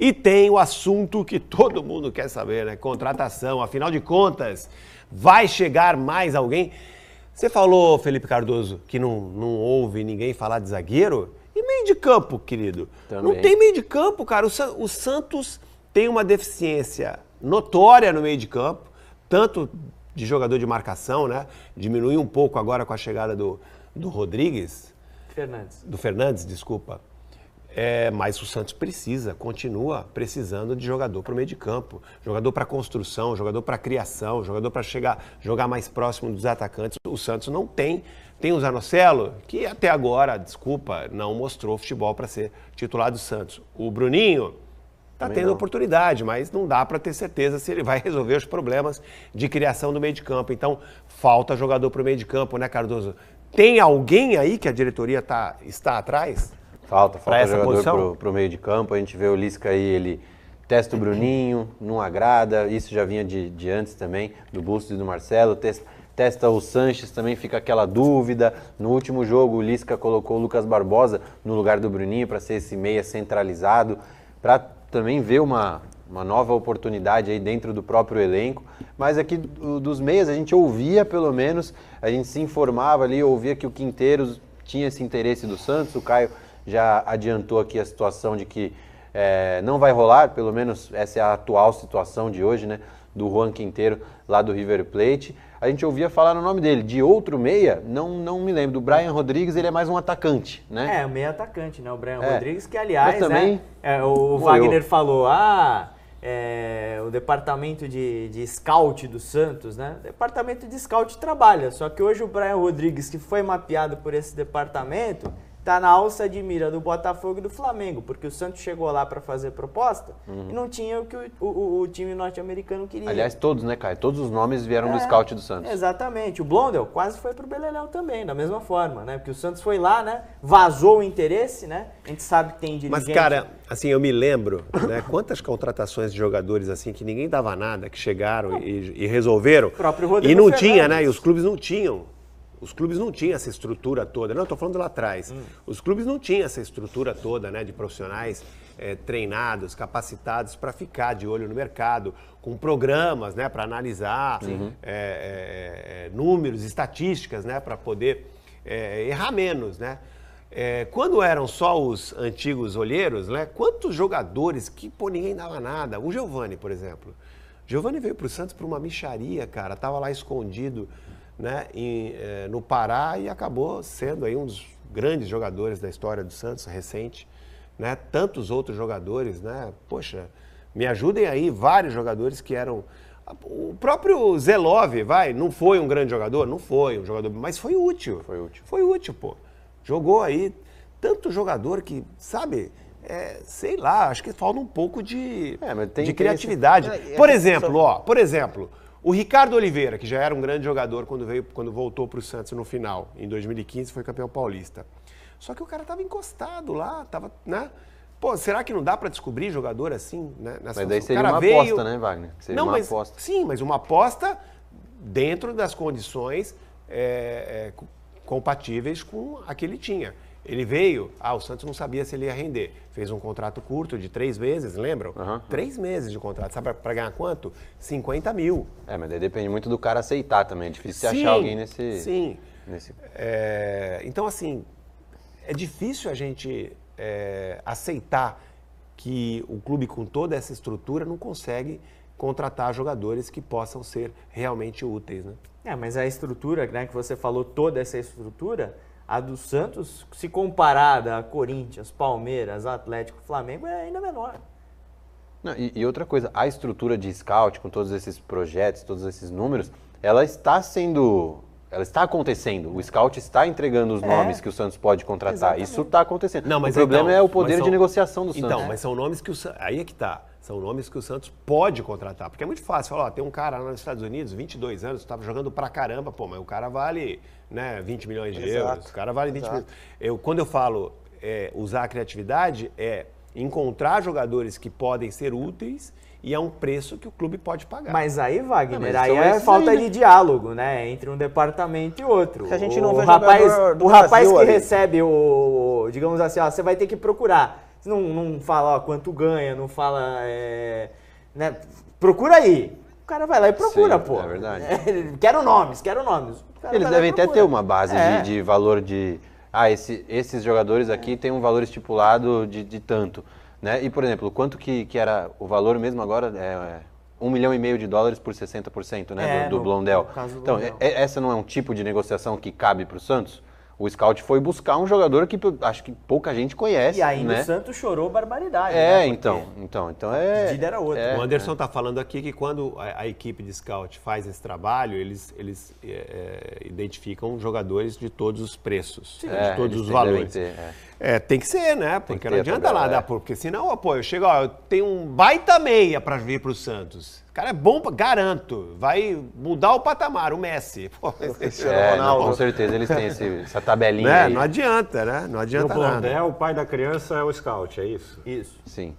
E tem o assunto que todo mundo quer saber, né? Contratação. Afinal de contas, vai chegar mais alguém? Você falou, Felipe Cardoso, que não ouve ninguém falar de zagueiro? E meio de campo, querido? Também. Não tem meio de campo, cara. O Santos tem uma deficiência notória no meio de campo, tanto de jogador de marcação, né? Diminuiu um pouco agora com a chegada do Rodrigues. Do Fernandes, desculpa. Mas o Santos continua precisando de jogador para o meio de campo, jogador para construção, jogador para criação, jogador para jogar mais próximo dos atacantes. O Santos não tem. Tem o Zanocelo, que até agora, desculpa, não mostrou futebol para ser titular do Santos. O Bruninho está tendo oportunidade, mas não dá para ter certeza se ele vai resolver os problemas de criação do meio de campo. Então, falta jogador para o meio de campo, né, Cardoso? Tem alguém aí que a diretoria está atrás? Falta jogador pro meio de campo. A gente vê o Lisca aí, ele testa o Bruninho, não agrada. Isso já vinha de antes também, do Bustos e do Marcelo. Testa o Sanches, também fica aquela dúvida. No último jogo, o Lisca colocou o Lucas Barbosa no lugar do Bruninho para ser esse meia centralizado, para também ver uma nova oportunidade aí dentro do próprio elenco. Mas aqui dos meias a gente ouvia, pelo menos, a gente se informava ali, ouvia que o Quinteiros tinha esse interesse do Santos. O Caio já adiantou aqui a situação de que não vai rolar, pelo menos essa é a atual situação de hoje, né, do Juan Quinteiro lá do River Plate. A gente ouvia falar no nome dele, de outro meia, não me lembro, do Brian Rodrigues, ele é mais um atacante, né? Meio atacante, né, o Brian Rodrigues, que aliás, também, né, o Wagner falou, o departamento de scout do Santos, né? O departamento de scout trabalha, só que hoje o Brian Rodrigues, que foi mapeado por esse departamento, está na alça de mira do Botafogo e do Flamengo, porque o Santos chegou lá para fazer proposta e não tinha o que o time norte-americano queria. Aliás, todos, né, Caio? Todos os nomes vieram do scout do Santos. Exatamente. O Blondel quase foi pro Beleléu também, da mesma forma, né? Porque o Santos foi lá, né? Vazou o interesse, né? A gente sabe que tem dirigente... Mas, cara, assim, eu me lembro, né? Quantas contratações de jogadores, assim, que ninguém dava nada, que chegaram e resolveram. O próprio Rodrigo E não Fernandes. tinha, né? E os clubes não tinham. Os clubes não tinham essa estrutura toda. Não, eu estou falando lá atrás. Os clubes não tinham essa estrutura toda, né, de profissionais treinados, capacitados para ficar de olho no mercado, com programas, né, para analisar números, estatísticas, né, para poder errar menos, né? Quando eram só os antigos olheiros, né, quantos jogadores que ninguém dava nada? O Giovani, por exemplo. O Giovani veio para o Santos por uma mixaria, cara. Estava lá escondido, né, no Pará e acabou sendo aí um dos grandes jogadores da história do Santos, recente, né? Tantos outros jogadores, né? Poxa, me ajudem aí, vários jogadores que eram... O próprio Zelov, não foi um grande jogador? Não foi um jogador, mas foi útil. Foi útil, pô. Jogou aí tanto jogador que, sabe... sei lá, acho que falta um pouco de criatividade. Por exemplo, o Ricardo Oliveira, que já era um grande jogador quando voltou para o Santos no final, em 2015, foi campeão paulista. Só que o cara estava encostado lá, né? Pô, será que não dá para descobrir jogador assim, né? Mas daí seria uma aposta, né, Wagner? Seria uma aposta. Sim, mas uma aposta dentro das condições compatíveis com a que ele tinha. Ele veio, o Santos não sabia se ele ia render. Fez um contrato curto de 3 meses, lembram? 3 meses de contrato. Sabe para ganhar quanto? 50 mil. Mas daí depende muito do cara aceitar também. É difícil achar alguém nesse... Sim. Então, assim, é difícil a gente aceitar que o clube com toda essa estrutura não consegue contratar jogadores que possam ser realmente úteis, né? Mas a estrutura, né, que você falou, toda essa estrutura... A do Santos, se comparada a Corinthians, Palmeiras, Atlético, Flamengo, é ainda menor. Não, e outra coisa, a estrutura de scout, com todos esses projetos, todos esses números, ela está acontecendo. O scout está entregando os nomes que o Santos pode contratar. Exatamente. Isso está acontecendo. Não, mas o problema é o poder de negociação do Santos. Então, mas são nomes que aí é que tá. São nomes que o Santos pode contratar. Porque é muito fácil falar, tem um cara lá nos Estados Unidos, 22 anos, estava jogando pra caramba, mas o cara vale, né, 20 milhões de euros. O cara vale 20 milhões. Quando eu falo usar a criatividade, encontrar jogadores que podem ser úteis e a um preço que o clube pode pagar. Mas aí, Wagner, aí é falta de diálogo, né, entre um departamento e outro. Se a gente não vê o rapaz que recebe digamos assim, você vai ter que procurar Não fala ó, quanto ganha, não fala... né? Procura aí. O cara vai lá e procura, Sim, pô. é verdade. Quero nomes. Eles devem até ter uma base de valor de... esses jogadores aqui têm um valor estipulado de tanto, né? E, por exemplo, quanto que era o valor mesmo agora? $1,5 milhão por 60%, né? Do Blondell. Então, essa não é um tipo de negociação que cabe para o Santos? O scout foi buscar um jogador que acho que pouca gente conhece, e ainda né? o Santos chorou barbaridade. né? Então A medida era outra. O Anderson está falando aqui que quando a equipe de scout faz esse trabalho, eles identificam jogadores de todos os preços, de todos os valores. Tem que ser, né? Porque não adianta lá dar, porque senão, eu chego, eu tenho um baita meia para vir para o Santos. O cara é bom, garanto, vai mudar o patamar, o Messi. Ronaldo. Com certeza eles têm essa tabelinha aí. Não adianta, né? Não adianta nada. nada. O pai da criança é o scout, é isso? Isso. Sim.